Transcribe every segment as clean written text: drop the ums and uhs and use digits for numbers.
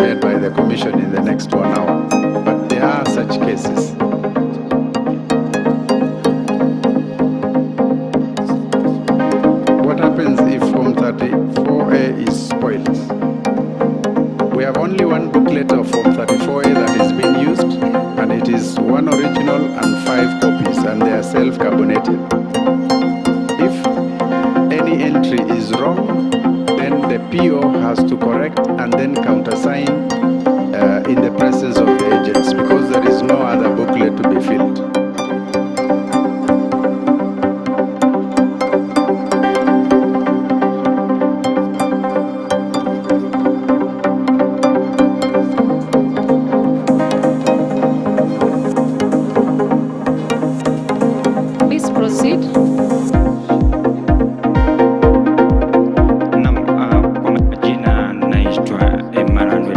heard by the Commission in the next 1 hour. But there are such cases. What happens if Form 34A is spoiled? We have only one booklet of Form 34A that is being used, and it is 1 original and 5 copies, and they are self-carbonated. If any entry is wrong, then the PO has to correct and then countersign in the presence of the agents, because there is no other booklet to be filled. Please proceed. Kwa majina naitwa Emmanuel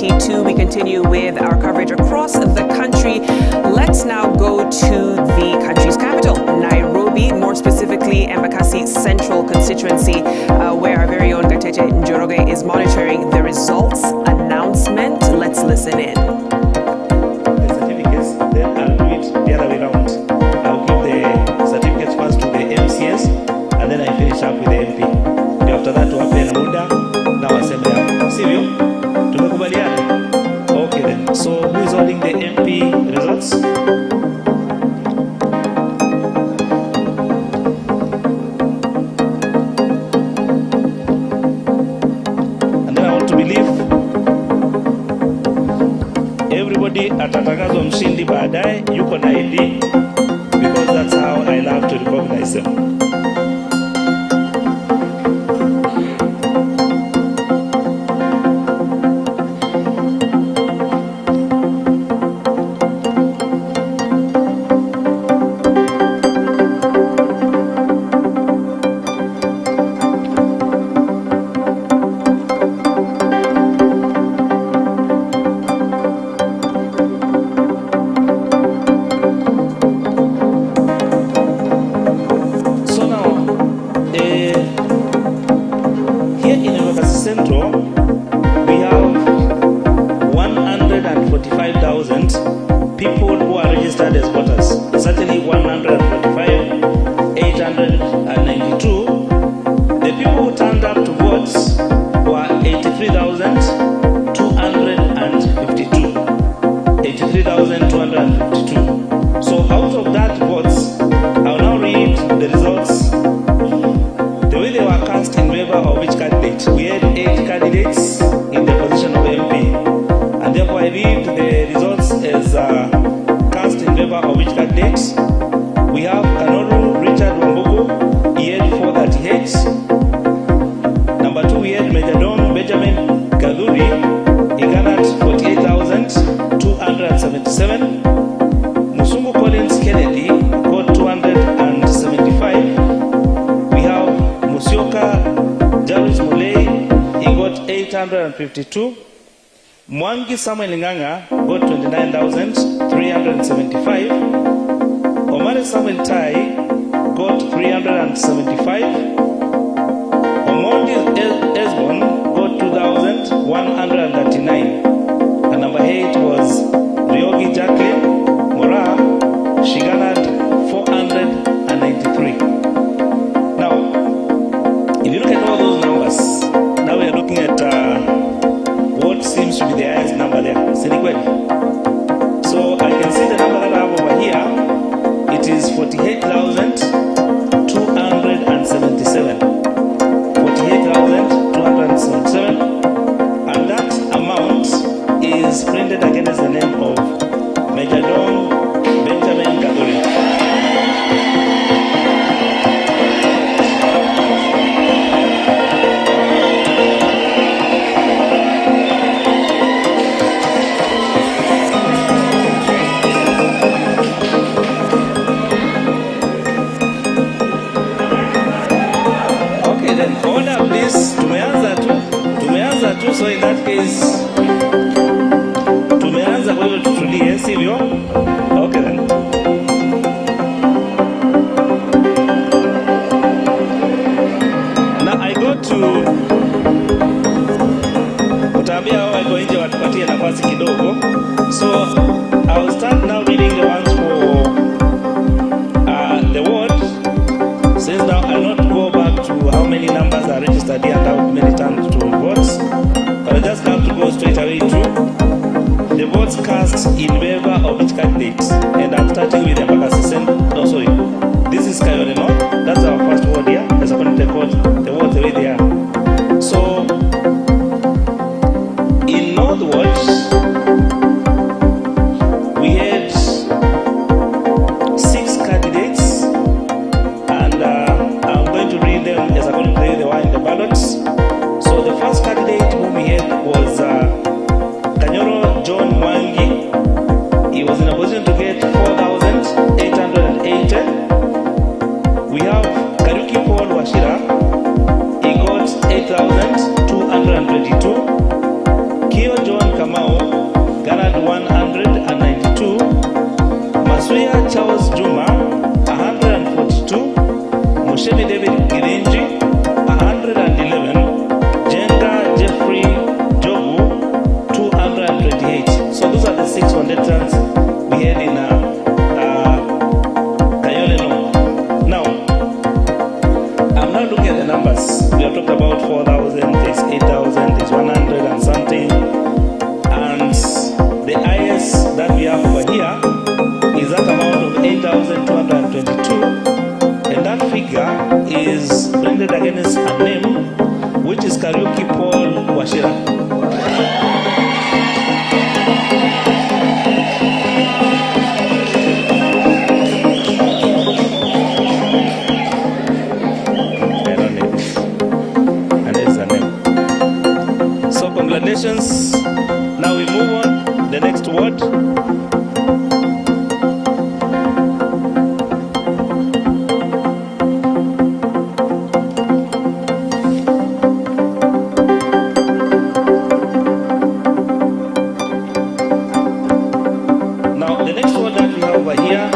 22. We continue with our coverage across the country. Let's now go to the country's capital, Nairobi, more specifically Embakasi Central constituency, where our very own Gatete Njoroge is monitoring the results announcement. Let's listen in. The certificates, then I'll do it the other way around. I'll give the certificates first to the MCS, and then I finish up with the MP. After that, tuwape na muda na waseme hapo. Sivyo? Tumekubaliana? Okay then. So who is holding the MP results? And then I want to believe everybody atatangazwa mshindi baadaye yuko na ID, because that's how I love to recognize them. Central, we have 145,000 people who are registered as voters. Certainly 145,892. The people who turned up to vote were 83,252. 83,252. So out of that votes, I'll now read the results the way they were cast in favor of each candidate. We had 8 candidates in the position of MP, and therefore I read the results as cast in favor of each candidate. We have Kanoru Richard Wambugu, he had 438. Number 2, we had Major Don Benjamin Kaduri, he garnered 48,277. Musungu Collins Kennedy got 275. We have Musioka Jarus Mulei, he got 852. Mwangi Samuel Nganga got 29,375. Omare Samuel Tai got 375. Omondi Esbon got 2,139. And number 8 was Ryogi Jacqueline Mora, she garnered 493. Now, if you look at all those numbers, now we are looking at what seems to be the highest number there. So I can see the number that I have over here. It is 48,277. 48,277. And that amount is printed against the name of Major Don Benjamin Kaduri. Order please, tumeanza tu, so in that case tumeanza, kwa hivyo tutulie, sivyo? Okay then. Now I go to utaambia hao wako nje watupatie nafasi kidogo, so I'll start now reading the ones for the ward, since now I'll not go back to how many numbers are registered here and how many turned to votes, but I just have to go straight away is Kariuki Paul Washira. Congratulations. Now we move on. The next word. Now the next word that we have over here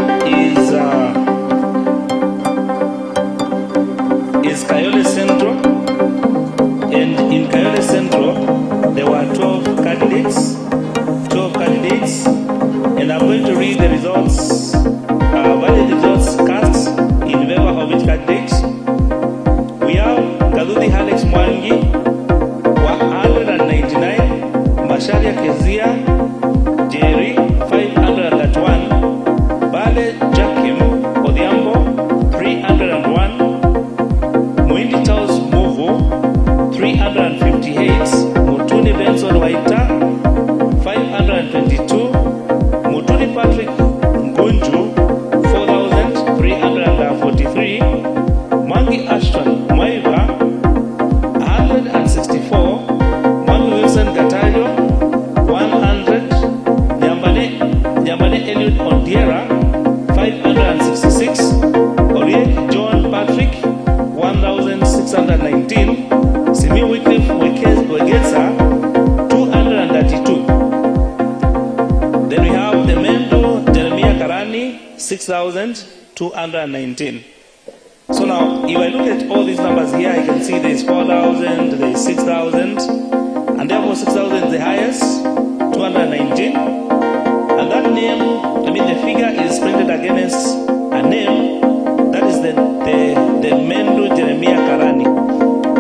is Kayole Central. And in Kayole Central, there were 12 candidates, and I'm going to read the results, valid results cast in favor of each candidate. We have Gaduthi Alex Mwangi, 199, Masharia Kezia, Jerry, 531, Bale Jakim Odhiambo, 301, Muindi Charles Movo, 358, Mutuni Benson Waita, 522, Mutuni Patrick Ngunju, 4,343, Mangi Ashton Mwaiva, 164, Mangi Wilson Gatayo, 100, Nyambane Eliud Ondiera, 566, Oriek John Patrick, 1,619, Simi Wycliffe Wegesa, 232. Then we have the Mendo Jeremiah Karani, 6,219. So now, if I look at all these numbers here, I can see there is 4,000, there is 6,000, and therefore 6,000 is the highest, 219. And that name, the figure is printed against a name, that is the Mendo Jeremiah Karani.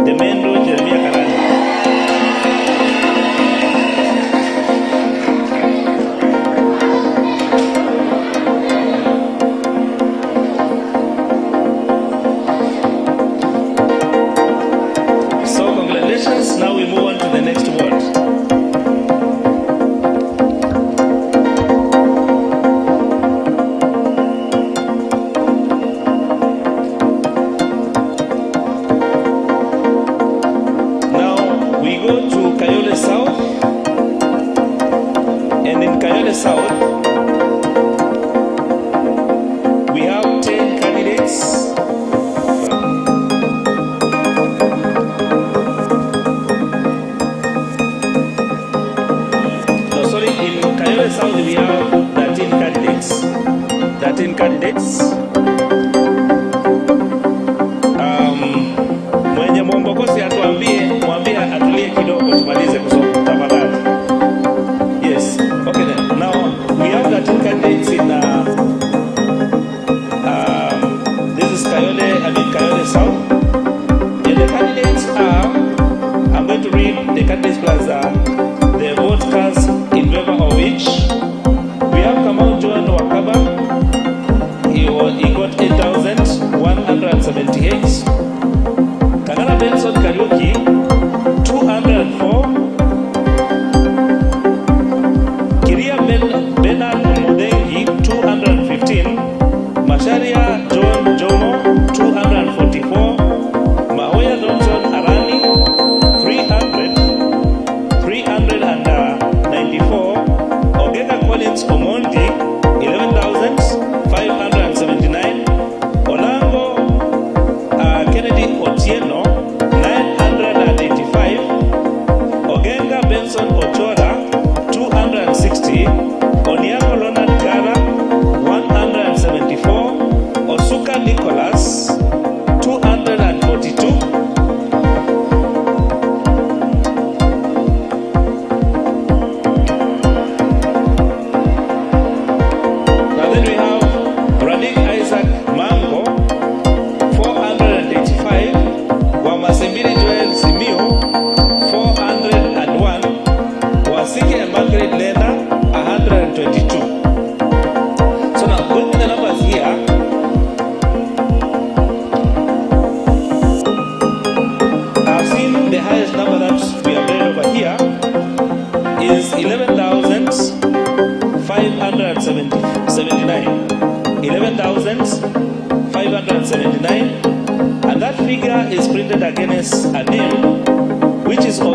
The Mendo Jeremiah Karani. So congratulations. Now we move on to the next word. Kayole South, and in Kayole South we have 10 candidates. No, sorry, in Kayole South we have 13 candidates. 13 candidates. Mwenye mwombokozi mwambie atulie kidogo tumalize kusoma tafadhali. Yes. Okay then. Now we have 13 candidates in this is Kayole South. And the candidates are, I'm going to read the candidates plus the vote cast in favor of each. We have Kamau John Wakaba. He got 8,178. Kagana Benson Kariuki, 204. Kiria Bernard Mudengi, 215. Masharia John Jomo, 244. Mahoya Johnson Arani, 300.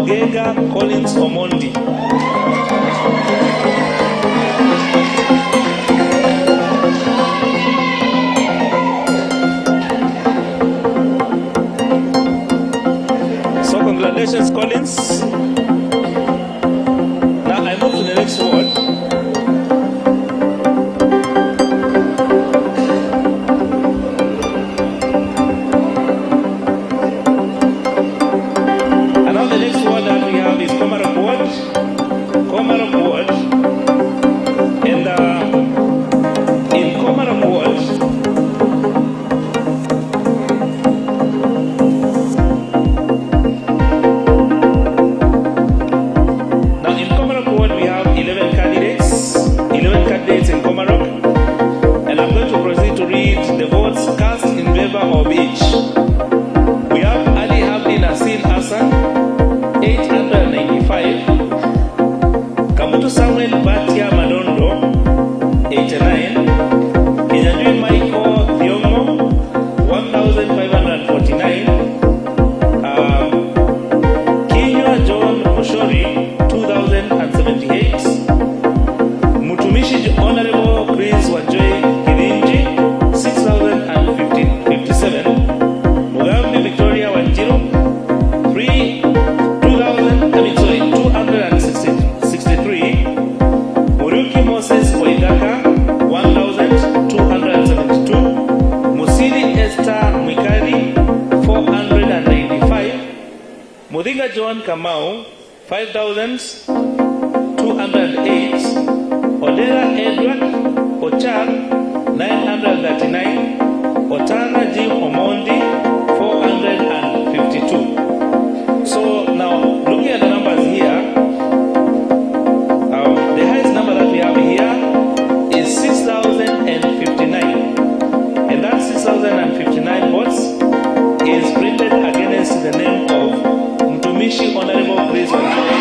Ogega Collins Omondi. So congratulations, Collins. Now I move to the next word. And now the next word that we have is Komarok word. Komarok word. And in Komarok word, we have 11 candidates in Komarok, and I'm going to proceed to read the votes cast in favor of each. We have Ali Abdi Nasir Hassan, 895, Kamutu Samuel Batia Madondo, 89, Kinyanjui Michael Thiongo, 1549, Kinywa John Mushori, 2078, Mutumishi Honorable Chris Wajoi Kirinji, 6,057, Mugambi Victoria Wanjiru, 263, Muruki Moses Waidaka, 1,272, Musili Esther Mwikari, 495, Mudinga John Kamau, 5,208, Odera Edward Ochar, 939, Otana Jim Omondi, 452. So now, looking at the numbers here, the highest number that we have here is 6,059. And that 6,059 votes is printed against the name of Mtumishi Honorable Chris Wajoi.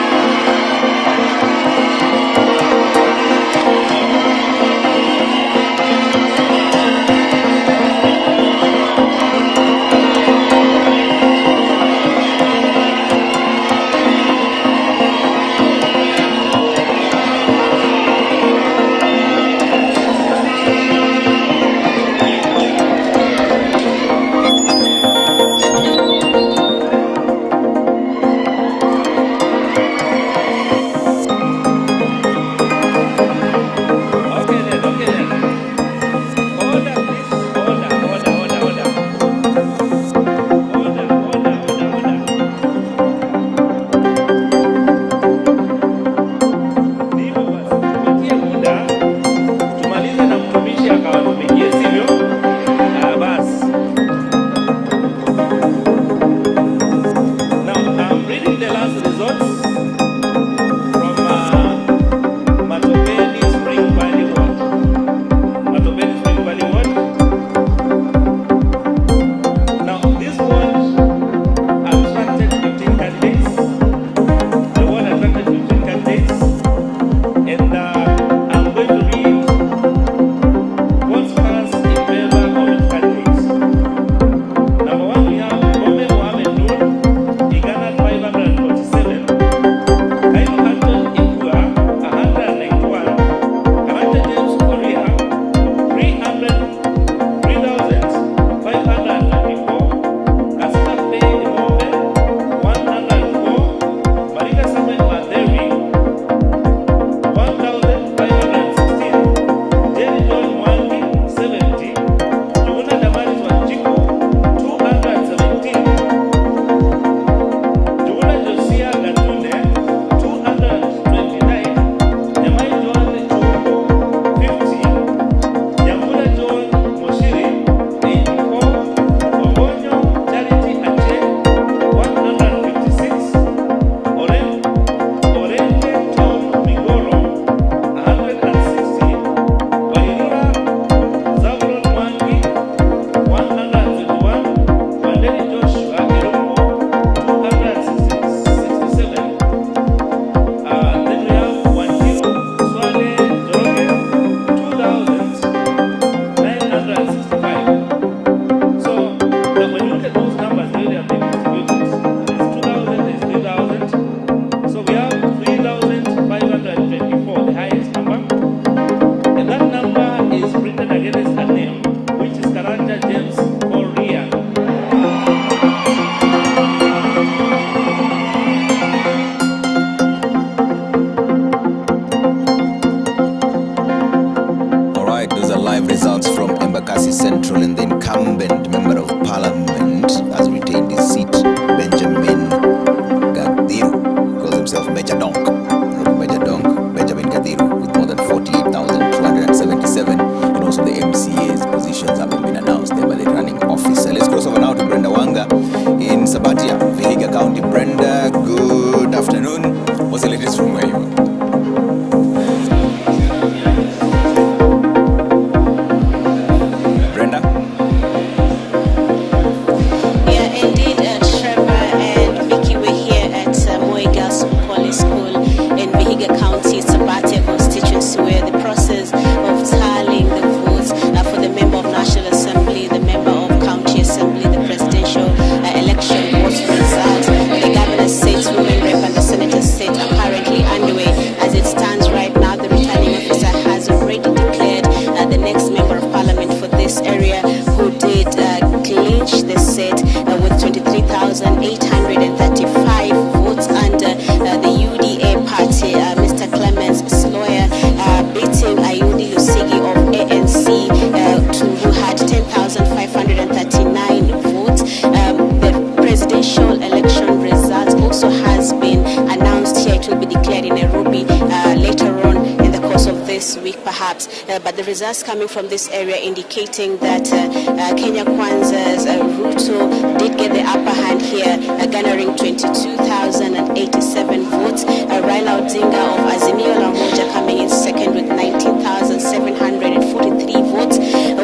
has been announced here. It will be declared in Nairobi later on in the course of this week, perhaps. But the results coming from this area indicating that Kenya Kwanza's Ruto did get the upper hand here, garnering 22,087 votes. Raila Odinga of Azimio la Umoja coming in second with 19,743 votes,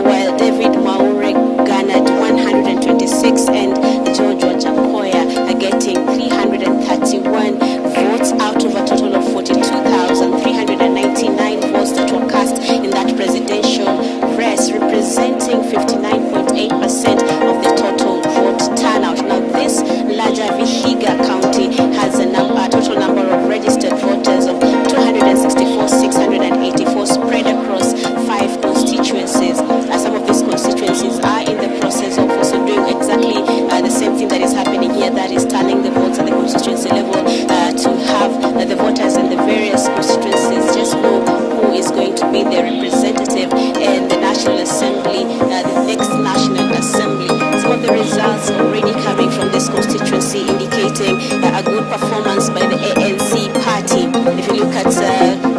while David Maure garnered 126 and George Wajakoya getting 331 votes out of a total of 42,399 votes that were cast in that presidential race, representing 59.8% of the total vote turnout. Now, this larger Vihiga County has a total number of registered voters of 264,684 spread across 5 constituencies. Some of these constituencies are in the process of also doing exactly the same thing that is happening here, that is tallying the votes at the constituency level to have the voters in the various constituencies just know who is going to be their representative in the National Assembly, the next National Assembly. Some of the results already coming from this constituency indicating a good performance by the ANC party. If you look at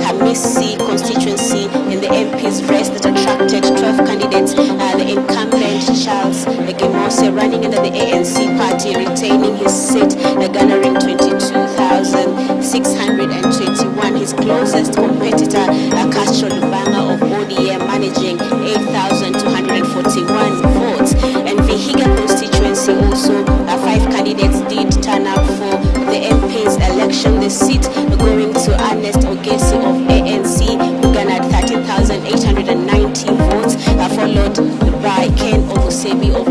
Hamisi constituency in the MP's race that attracted 12 candidates, the incumbent Charles Gemose running under the ANC party, retaining his seat, garnering 22,621. His closest competitor, Castro Lubanga of ODM, managing 8,241 votes. And Vihiga constituency also, 5 candidates did turn up for the MP's election. The seat going to Ernest Ogesi of ANC, who garnered 13,890 votes, followed by Ken Ogusebi of